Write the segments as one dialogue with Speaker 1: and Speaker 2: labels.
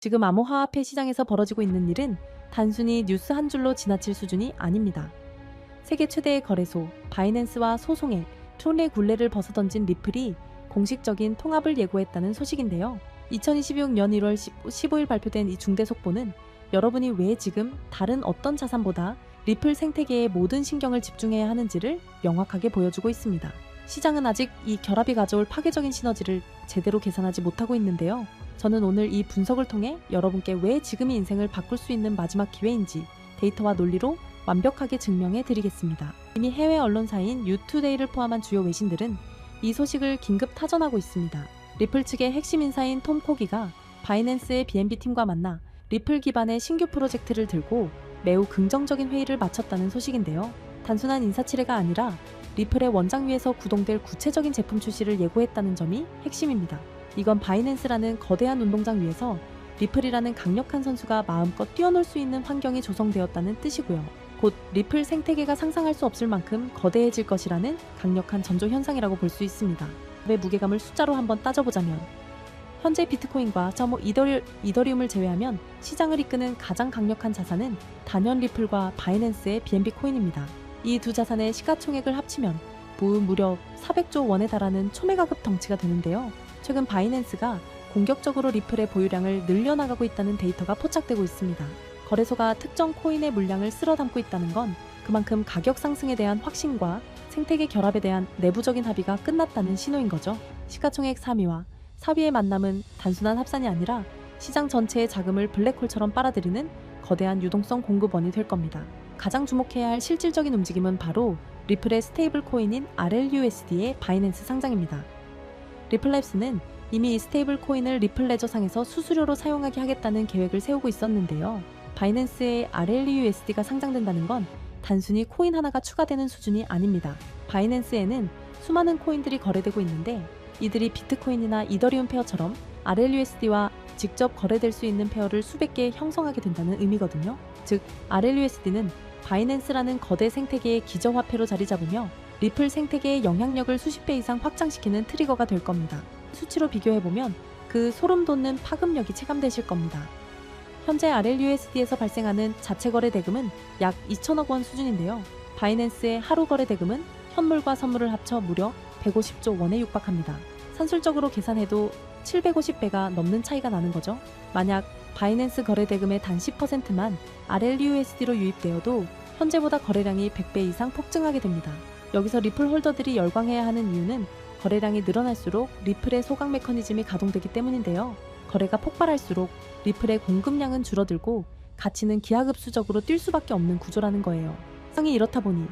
Speaker 1: 지금 암호화폐 시장에서 벌어지고 있는 일은 단순히 뉴스 한 줄로 지나칠 수준이 아닙니다. 세계 최대의 거래소 바이낸스와 소송의 트론의 굴레를 벗어던진 리플이 공식적인 통합을 예고했다는 소식인데요. 2026년 1월 15일 발표된 이 중대 속보는 여러분이 왜 지금 다른 어떤 자산보다 리플 생태계에 모든 신경을 집중해야 하는지를 명확하게 보여주고 있습니다. 시장은 아직 이 결합이 가져올 파괴적인 시너지를 제대로 계산하지 못하고 있는데요. 저는 오늘 이 분석을 통해 여러분께 왜 지금이 인생을 바꿀 수 있는 마지막 기회인지 데이터와 논리로 완벽하게 증명해 드리겠습니다. 이미 해외 언론사인 유투데이를 포함한 주요 외신들은 이 소식을 긴급 타전하고 있습니다. 리플 측의 핵심 인사인 톰 코기가 바이낸스의 BNB 팀과 만나 리플 기반의 신규 프로젝트를 들고 매우 긍정적인 회의를 마쳤다는 소식인데요. 단순한 인사치레가 아니라 리플의 원장 위에서 구동될 구체적인 제품 출시를 예고했다는 점이 핵심입니다. 이건 바이낸스라는 거대한 운동장 위에서 리플이라는 강력한 선수가 마음껏 뛰어놀 수 있는 환경이 조성되었다는 뜻이고요. 곧 리플 생태계가 상상할 수 없을 만큼 거대해질 것이라는 강력한 전조 현상이라고 볼 수 있습니다. 왜 무게감을 숫자로 한번 따져보자면 현재 비트코인과 1.5 이더리움을 제외하면 시장을 이끄는 가장 강력한 자산은 단연 리플과 바이낸스의 BNB 코인입니다. 이 두 자산의 시가총액을 합치면 무려 400조 원에 달하는 초메가급 덩치가 되는데요. 최근 바이낸스가 공격적으로 리플의 보유량을 늘려나가고 있다는 데이터가 포착되고 있습니다. 거래소가 특정 코인의 물량을 쓸어 담고 있다는 건 그만큼 가격 상승에 대한 확신과 생태계 결합에 대한 내부적인 합의가 끝났다는 신호인 거죠. 시가총액 3위와 4위의 만남은 단순한 합산이 아니라 시장 전체의 자금을 블랙홀처럼 빨아들이는 거대한 유동성 공급원이 될 겁니다. 가장 주목해야 할 실질적인 움직임은 바로 리플의 스테이블 코인인 RLUSD의 바이낸스 상장입니다. 리플랩스는 이미 이 스테이블 코인을 리플 레저상에서 수수료로 사용하게 하겠다는 계획을 세우고 있었는데요. 바이낸스의 RLUSD가 상장된다는 건 단순히 코인 하나가 추가되는 수준이 아닙니다. 바이낸스에는 수많은 코인들이 거래되고 있는데 이들이 비트코인이나 이더리움 페어처럼 RLUSD와 직접 거래될 수 있는 페어를 수백 개 형성하게 된다는 의미거든요. 즉, RLUSD는 바이낸스라는 거대 생태계의 기저화폐로 자리 잡으며 리플 생태계의 영향력을 수십 배 이상 확장시키는 트리거가 될 겁니다. 수치로 비교해보면 그 소름 돋는 파급력이 체감되실 겁니다. 현재 RLUSD에서 발생하는 자체 거래 대금은 약 2천억 원 수준인데요. 바이낸스의 하루 거래 대금은 현물과 선물을 합쳐 무려 150조 원에 육박합니다. 산술적으로 계산해도 750배가 넘는 차이가 나는 거죠. 만약 바이낸스 거래 대금의 단 10%만 RLUSD로 유입되어도 현재보다 거래량이 100배 이상 폭증하게 됩니다. 여기서 리플 홀더들이 열광해야 하는 이유는 거래량이 늘어날수록 리플의 소각 메커니즘이 가동되기 때문인데요. 거래가 폭발할수록 리플의 공급량은 줄어들고 가치는 기하급수적으로 뛸 수밖에 없는 구조라는 거예요. 상황이 이렇다 보니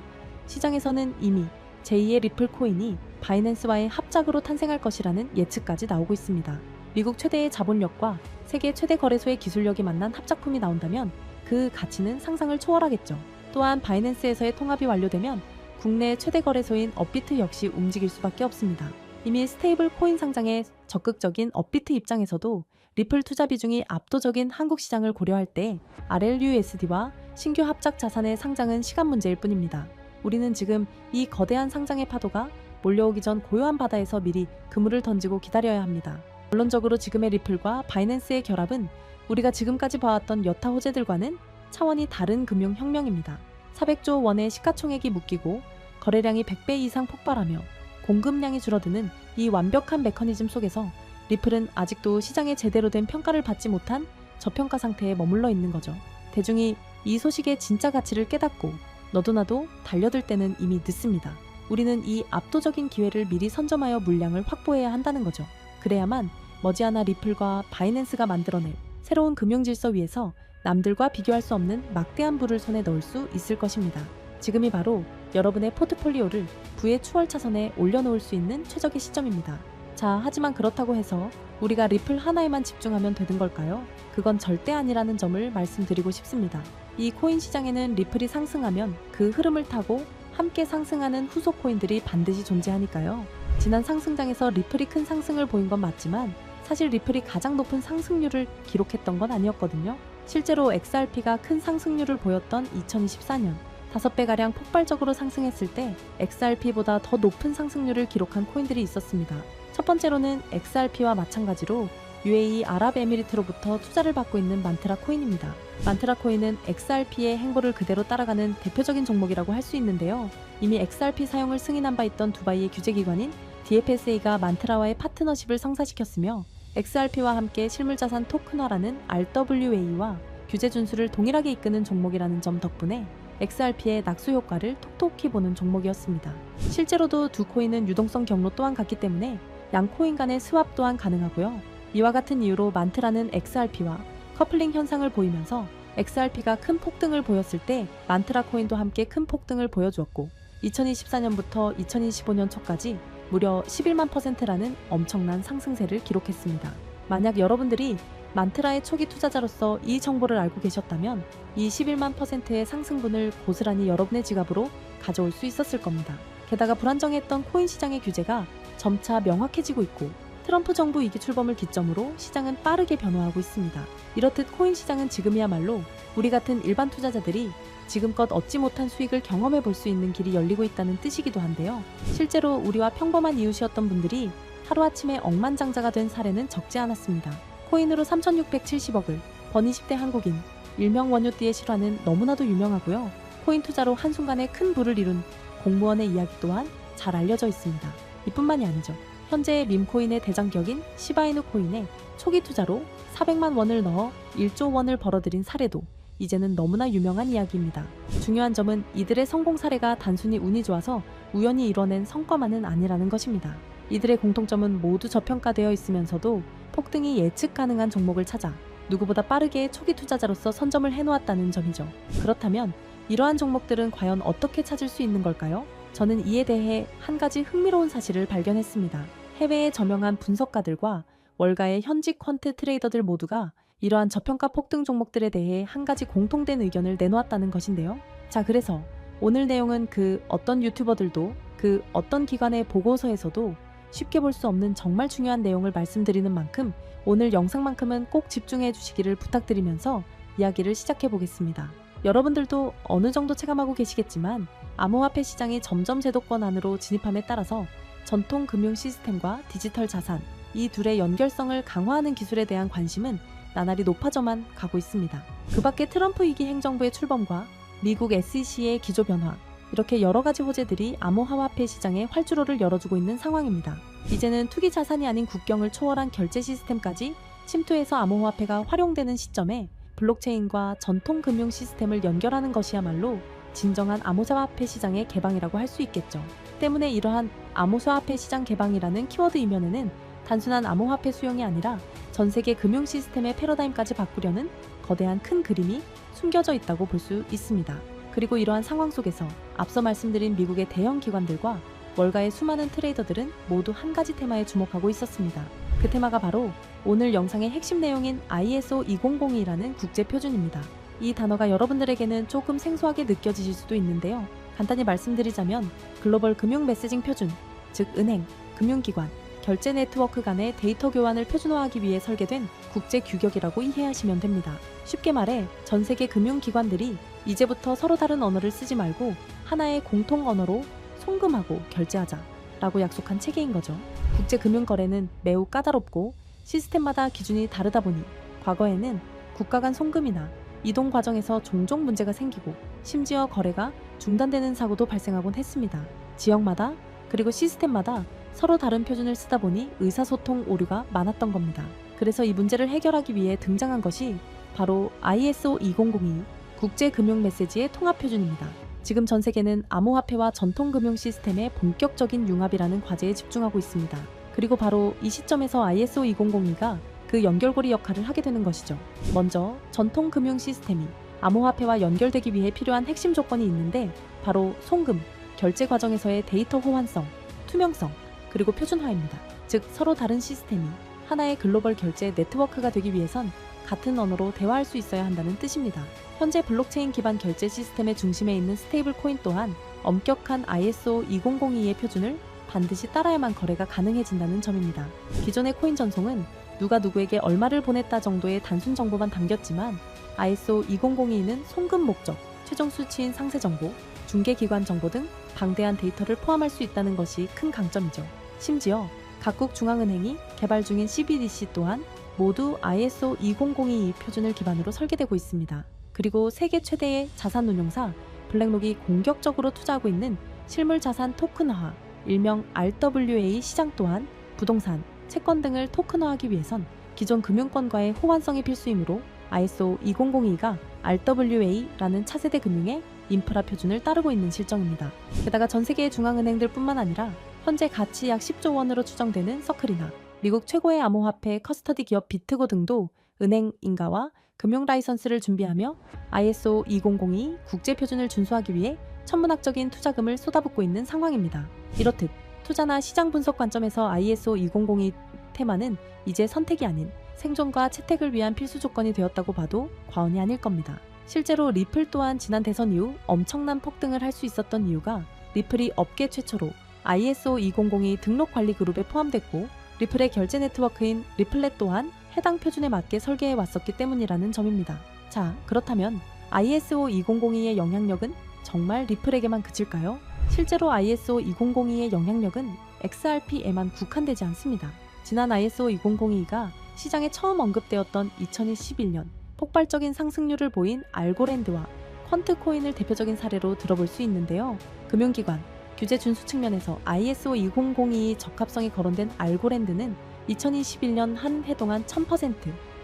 Speaker 1: 시장에서는 이미 제2의 리플 코인이 바이낸스와의 합작으로 탄생할 것이라는 예측까지 나오고 있습니다. 미국 최대의 자본력과 세계 최대 거래소의 기술력이 만난 합작품이 나온다면 그 가치는 상상을 초월하겠죠. 또한 바이낸스에서의 통합이 완료되면 국내 최대 거래소인 업비트 역시 움직일 수밖에 없습니다. 이미 스테이블 코인 상장에 적극적인 업비트 입장에서도 리플 투자 비중이 압도적인 한국 시장을 고려할 때 RLUSD와 신규 합작 자산의 상장은 시간 문제일 뿐입니다. 우리는 지금 이 거대한 상장의 파도가 몰려오기 전 고요한 바다에서 미리 그물을 던지고 기다려야 합니다. 결론적으로 지금의 리플과 바이낸스의 결합은 우리가 지금까지 봐왔던 여타 호재들과는 차원이 다른 금융혁명입니다. 400조 원의 시가총액이 묶이고 거래량이 100배 이상 폭발하며 공급량이 줄어드는 이 완벽한 메커니즘 속에서 리플은 아직도 시장에 제대로 된 평가를 받지 못한 저평가 상태에 머물러 있는 거죠. 대중이 이 소식의 진짜 가치를 깨닫고 너도 나도 달려들 때는 이미 늦습니다. 우리는 이 압도적인 기회를 미리 선점하여 물량을 확보해야 한다는 거죠. 그래야만 머지않아 리플과 바이낸스가 만들어낼 새로운 금융질서 위에서 남들과 비교할 수 없는 막대한 부를 손에 넣을 수 있을 것입니다. 지금이 바로 여러분의 포트폴리오를 부의 추월 차선에 올려놓을 수 있는 최적의 시점입니다. 자, 하지만 그렇다고 해서 우리가 리플 하나에만 집중하면 되는 걸까요? 그건 절대 아니라는 점을 말씀드리고 싶습니다. 이 코인 시장에는 리플이 상승하면 그 흐름을 타고 함께 상승하는 후속 코인들이 반드시 존재하니까요. 지난 상승장에서 리플이 큰 상승을 보인 건 맞지만 사실 리플이 가장 높은 상승률을 기록했던 건 아니었거든요. 실제로 XRP가 큰 상승률을 보였던 2024년 5배가량 폭발적으로 상승했을 때 XRP보다 더 높은 상승률을 기록한 코인들이 있었습니다. 첫 번째로는 XRP와 마찬가지로 UAE 아랍에미리트로부터 투자를 받고 있는 만트라 코인입니다. 만트라 코인은 XRP의 행보를 그대로 따라가는 대표적인 종목이라고 할 수 있는데요. 이미 XRP 사용을 승인한 바 있던 두바이의 규제기관인 DFSA가 만트라와의 파트너십을 성사시켰으며 XRP와 함께 실물자산 토큰화라는 RWA와 규제 준수를 동일하게 이끄는 종목이라는 점 덕분에 XRP의 낙수 효과를 톡톡히 보는 종목이었습니다. 실제로도 두 코인은 유동성 경로 또한 같기 때문에 양 코인 간의 스왑 또한 가능하고요. 이와 같은 이유로 만트라는 XRP와 커플링 현상을 보이면서 XRP가 큰 폭등을 보였을 때 만트라 코인도 함께 큰 폭등을 보여주었고 2024년부터 2025년 초까지 무려 11만 %라는 엄청난 상승세를 기록했습니다. 만약 여러분들이 만트라의 초기 투자자로서 이 정보를 알고 계셨다면 이 11만 %의 상승분을 고스란히 여러분의 지갑으로 가져올 수 있었을 겁니다. 게다가 불안정했던 코인 시장의 규제가 점차 명확해지고 있고 트럼프 정부 위기 출범을 기점으로 시장은 빠르게 변화하고 있습니다. 이렇듯 코인 시장은 지금이야말로 우리 같은 일반 투자자들이 지금껏 얻지 못한 수익을 경험해 볼 수 있는 길이 열리고 있다는 뜻이기도 한데요. 실제로 우리와 평범한 이웃이었던 분들이 하루아침에 억만장자가 된 사례는 적지 않았습니다. 코인으로 3,670억을 번 20대 한국인, 일명 원효띠의 실화는 너무나도 유명하고요. 코인 투자로 한순간에 큰 부를 이룬 공무원의 이야기 또한 잘 알려져 있습니다. 이뿐만이 아니죠. 현재 밈코인의 대장격인 시바이누 코인에 초기 투자로 400만 원을 넣어 1조 원을 벌어들인 사례도 이제는 너무나 유명한 이야기입니다. 중요한 점은 이들의 성공 사례가 단순히 운이 좋아서 우연히 이뤄낸 성과만은 아니라는 것입니다. 이들의 공통점은 모두 저평가되어 있으면서도 폭등이 예측 가능한 종목을 찾아 누구보다 빠르게 초기 투자자로서 선점을 해놓았다는 점이죠. 그렇다면 이러한 종목들은 과연 어떻게 찾을 수 있는 걸까요? 저는 이에 대해 한 가지 흥미로운 사실을 발견했습니다. 해외의 저명한 분석가들과 월가의 현직 퀀트 트레이더들 모두가 이러한 저평가 폭등 종목들에 대해 한 가지 공통된 의견을 내놓았다는 것인데요. 자, 그래서 오늘 내용은 그 어떤 유튜버들도 그 어떤 기관의 보고서에서도 쉽게 볼 수 없는 정말 중요한 내용을 말씀드리는 만큼 오늘 영상만큼은 꼭 집중해 주시기를 부탁드리면서 이야기를 시작해 보겠습니다. 여러분들도 어느 정도 체감하고 계시겠지만 암호화폐 시장이 점점 제도권 안으로 진입함에 따라서 전통 금융 시스템과 디지털 자산, 이 둘의 연결성을 강화하는 기술에 대한 관심은 나날이 높아져만 가고 있습니다. 그 밖에 트럼프 위기 행정부의 출범과 미국 SEC의 기조 변화, 이렇게 여러 가지 호재들이 암호화폐 시장에 활주로를 열어주고 있는 상황입니다. 이제는 투기 자산이 아닌 국경을 초월한 결제 시스템까지 침투해서 암호화폐가 활용되는 시점에 블록체인과 전통 금융 시스템을 연결하는 것이야말로 진정한 암호화폐 시장의 개방이라고 할 수 있겠죠. 때문에 이러한 암호화폐 시장 개방이라는 키워드 이면에는 단순한 암호화폐 수용이 아니라 전 세계 금융 시스템의 패러다임까지 바꾸려는 거대한 큰 그림이 숨겨져 있다고 볼 수 있습니다. 그리고 이러한 상황 속에서 앞서 말씀드린 미국의 대형 기관들과 월가의 수많은 트레이더들은 모두 한 가지 테마에 주목하고 있었습니다. 그 테마가 바로 오늘 영상의 핵심 내용인 ISO 2002라는 국제 표준입니다. 이 단어가 여러분들에게는 조금 생소하게 느껴지실 수도 있는데요. 간단히 말씀드리자면 글로벌 금융 메시징 표준, 즉 은행, 금융기관, 결제 네트워크 간의 데이터 교환을 표준화하기 위해 설계된 국제 규격이라고 이해하시면 됩니다. 쉽게 말해 전 세계 금융기관들이 이제부터 서로 다른 언어를 쓰지 말고 하나의 공통 언어로 송금하고 결제하자라고 약속한 체계인 거죠. 국제 금융 거래는 매우 까다롭고 시스템마다 기준이 다르다 보니 과거에는 국가 간 송금이나 이동 과정에서 종종 문제가 생기고 심지어 거래가 중단되는 사고도 발생하곤 했습니다. 지역마다 그리고 시스템마다 서로 다른 표준을 쓰다 보니 의사소통 오류가 많았던 겁니다. 그래서 이 문제를 해결하기 위해 등장한 것이 바로 ISO 2002 국제금융 메시지의 통합표준입니다. 지금 전 세계는 암호화폐와 전통금융 시스템의 본격적인 융합이라는 과제에 집중하고 있습니다. 그리고 바로 이 시점에서 ISO 2002가 그 연결고리 역할을 하게 되는 것이죠. 먼저 전통금융 시스템이 암호화폐와 연결되기 위해 필요한 핵심 조건이 있는데 바로 송금, 결제 과정에서의 데이터 호환성, 투명성, 그리고 표준화입니다. 즉 서로 다른 시스템이 하나의 글로벌 결제 네트워크가 되기 위해선 같은 언어로 대화할 수 있어야 한다는 뜻입니다. 현재 블록체인 기반 결제 시스템의 중심에 있는 스테이블 코인 또한 엄격한 ISO 2002의 표준을 반드시 따라야만 거래가 가능해진다는 점입니다. 기존의 코인 전송은 누가 누구에게 얼마를 보냈다 정도의 단순 정보만 담겼지만 ISO 2002는 송금 목적, 최종 수치인 상세 정보, 중개기관 정보 등 방대한 데이터를 포함할 수 있다는 것이 큰 강점이죠. 심지어 각국 중앙은행이 개발 중인 CBDC 또한 모두 ISO 20022 표준을 기반으로 설계되고 있습니다. 그리고 세계 최대의 자산운용사 블랙록이 공격적으로 투자하고 있는 실물자산 토큰화, 일명 RWA 시장 또한 부동산, 채권 등을 토큰화하기 위해선 기존 금융권과의 호환성이 필수이므로 ISO 2002가 RWA라는 차세대 금융의 인프라 표준을 따르고 있는 실정입니다. 게다가 전 세계의 중앙은행들 뿐만 아니라 현재 가치 약 10조 원으로 추정되는 서클이나 미국 최고의 암호화폐 커스터디 기업 비트고 등도 은행 인가와 금융 라이선스를 준비하며 ISO 2002 국제 표준을 준수하기 위해 천문학적인 투자금을 쏟아붓고 있는 상황입니다. 이렇듯 투자나 시장 분석 관점에서 ISO 2002 테마는 이제 선택이 아닌 생존과 채택을 위한 필수 조건이 되었다고 봐도 과언이 아닐 겁니다. 실제로 리플 또한 지난 대선 이후 엄청난 폭등을 할 수 있었던 이유가 리플이 업계 최초로 ISO 2002 등록 관리 그룹에 포함됐고 리플의 결제 네트워크인 리플렛 또한 해당 표준에 맞게 설계해 왔었기 때문이라는 점입니다. 자, 그렇다면 ISO 2002의 영향력은 정말 리플에게만 그칠까요? 실제로 ISO 2002의 영향력은 XRP에만 국한되지 않습니다. 지난 ISO 2002가 시장에 처음 언급되었던 2011년 폭발적인 상승률을 보인 알고랜드와 퀀트코인을 대표적인 사례로 들어볼 수 있는데요. 금융기관, 규제 준수 측면에서 ISO 2002 적합성이 거론된 알고랜드는 2021년 한 해 동안 1000%,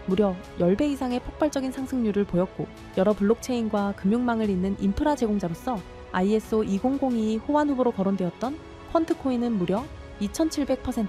Speaker 1: 무려 10배 이상의 폭발적인 상승률을 보였고 여러 블록체인과 금융망을 잇는 인프라 제공자로서 ISO 2002 호환 후보로 거론되었던 퀀트코인은 무려 2700%,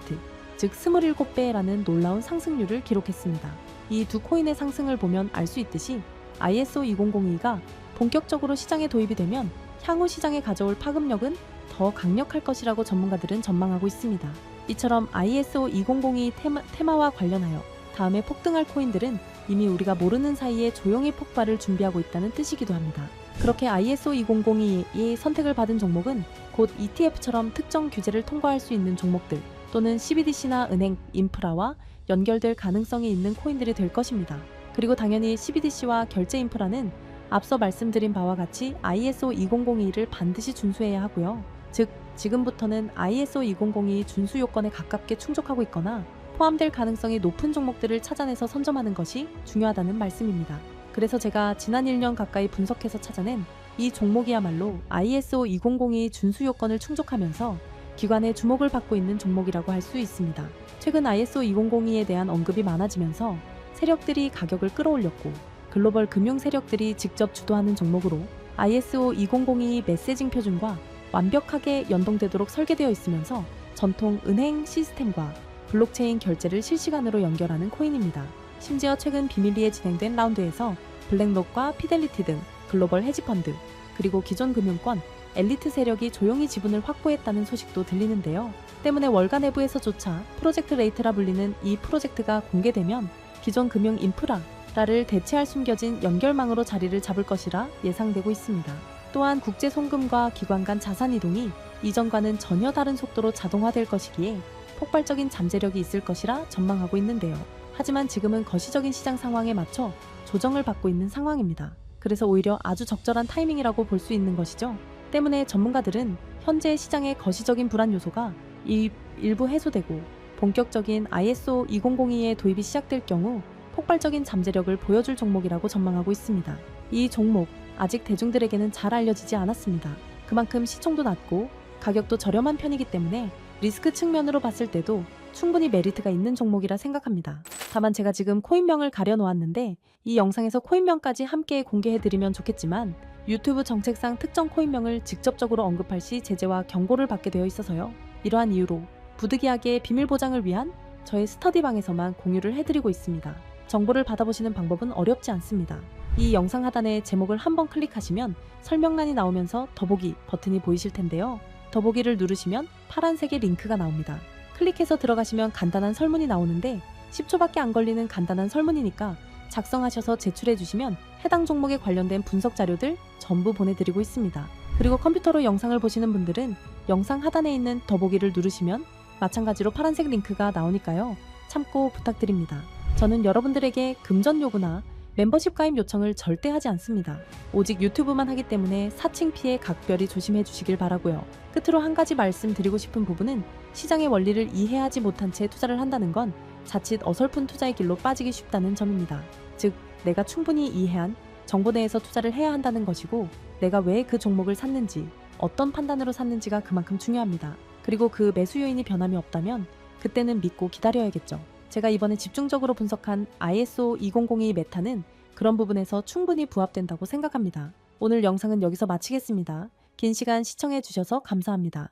Speaker 1: 즉 27배라는 놀라운 상승률을 기록했습니다. 이 두 코인의 상승을 보면 알 수 있듯이 ISO 2002가 본격적으로 시장에 도입이 되면 향후 시장에 가져올 파급력은 더 강력할 것이라고 전문가들은 전망하고 있습니다. 이처럼 ISO 2002 테마와 관련하여 다음에 폭등할 코인들은 이미 우리가 모르는 사이에 조용히 폭발을 준비하고 있다는 뜻이기도 합니다. 그렇게 ISO 2002의 선택을 받은 종목은 곧 ETF처럼 특정 규제를 통과할 수 있는 종목들 또는 CBDC나 은행, 인프라와 연결될 가능성이 있는 코인들이 될 것입니다. 그리고 당연히 CBDC와 결제 인프라는 앞서 말씀드린 바와 같이 ISO 2002를 반드시 준수해야 하고요. 즉, 지금부터는 ISO 2002 준수 요건에 가깝게 충족하고 있거나 포함될 가능성이 높은 종목들을 찾아내서 선점하는 것이 중요하다는 말씀입니다. 그래서 제가 지난 1년 가까이 분석해서 찾아낸 이 종목이야말로 ISO 2002 준수 요건을 충족하면서 기관의 주목을 받고 있는 종목이라고 할 수 있습니다. 최근 ISO 2002에 대한 언급이 많아지면서 세력들이 가격을 끌어올렸고 글로벌 금융 세력들이 직접 주도하는 종목으로 ISO 2002 메시징 표준과 완벽하게 연동되도록 설계되어 있으면서 전통 은행 시스템과 블록체인 결제를 실시간으로 연결하는 코인입니다. 심지어 최근 비밀리에 진행된 라운드에서 블랙록과 피델리티 등 글로벌 헤지펀드, 그리고 기존 금융권, 엘리트 세력이 조용히 지분을 확보했다는 소식도 들리는데요. 때문에 월가 내부에서조차 프로젝트 레이트라 불리는 이 프로젝트가 공개되면 기존 금융 인프라를 대체할 숨겨진 연결망으로 자리를 잡을 것이라 예상되고 있습니다. 또한 국제 송금과 기관 간 자산 이동이 이전과는 전혀 다른 속도로 자동화될 것이기에 폭발적인 잠재력이 있을 것이라 전망하고 있는데요. 하지만 지금은 거시적인 시장 상황에 맞춰 조정을 받고 있는 상황입니다. 그래서 오히려 아주 적절한 타이밍이라고 볼 수 있는 것이죠. 때문에 전문가들은 현재 시장의 거시적인 불안 요소가 일부 해소되고 본격적인 ISO 2002의 도입이 시작될 경우 폭발적인 잠재력을 보여줄 종목이라고 전망하고 있습니다. 이 종목 아직 대중들에게는 잘 알려지지 않았습니다. 그만큼 시총도 낮고 가격도 저렴한 편이기 때문에 리스크 측면으로 봤을 때도 충분히 메리트가 있는 종목이라 생각합니다. 다만 제가 지금 코인명을 가려놓았는데 이 영상에서 코인명까지 함께 공개해드리면 좋겠지만 유튜브 정책상 특정 코인명을 직접적으로 언급할 시 제재와 경고를 받게 되어 있어서요. 이러한 이유로 부득이하게 비밀 보장을 위한 저의 스터디방에서만 공유를 해드리고 있습니다. 정보를 받아보시는 방법은 어렵지 않습니다. 이 영상 하단에 제목을 한번 클릭하시면 설명란이 나오면서 더보기 버튼이 보이실 텐데요. 더보기를 누르시면 파란색의 링크가 나옵니다. 클릭해서 들어가시면 간단한 설문이 나오는데 10초밖에 안 걸리는 간단한 설문이니까 작성하셔서 제출해 주시면 해당 종목에 관련된 분석 자료들 전부 보내드리고 있습니다. 그리고 컴퓨터로 영상을 보시는 분들은 영상 하단에 있는 더보기를 누르시면 마찬가지로 파란색 링크가 나오니까요. 참고 부탁드립니다. 저는 여러분들에게 금전 요구나 멤버십 가입 요청을 절대 하지 않습니다. 오직 유튜브만 하기 때문에 사칭 피해 각별히 조심해 주시길 바라고요. 끝으로 한 가지 말씀드리고 싶은 부분은 시장의 원리를 이해하지 못한 채 투자를 한다는 건 자칫 어설픈 투자의 길로 빠지기 쉽다는 점입니다. 즉, 내가 충분히 이해한 정보 내에서 투자를 해야 한다는 것이고, 내가 왜 그 종목을 샀는지, 어떤 판단으로 샀는지가 그만큼 중요합니다. 그리고 그 매수 요인이 변함이 없다면 그때는 믿고 기다려야겠죠. 제가 이번에 집중적으로 분석한 ISO 2002 메타는 그런 부분에서 충분히 부합된다고 생각합니다. 오늘 영상은 여기서 마치겠습니다. 긴 시간 시청해 주셔서 감사합니다.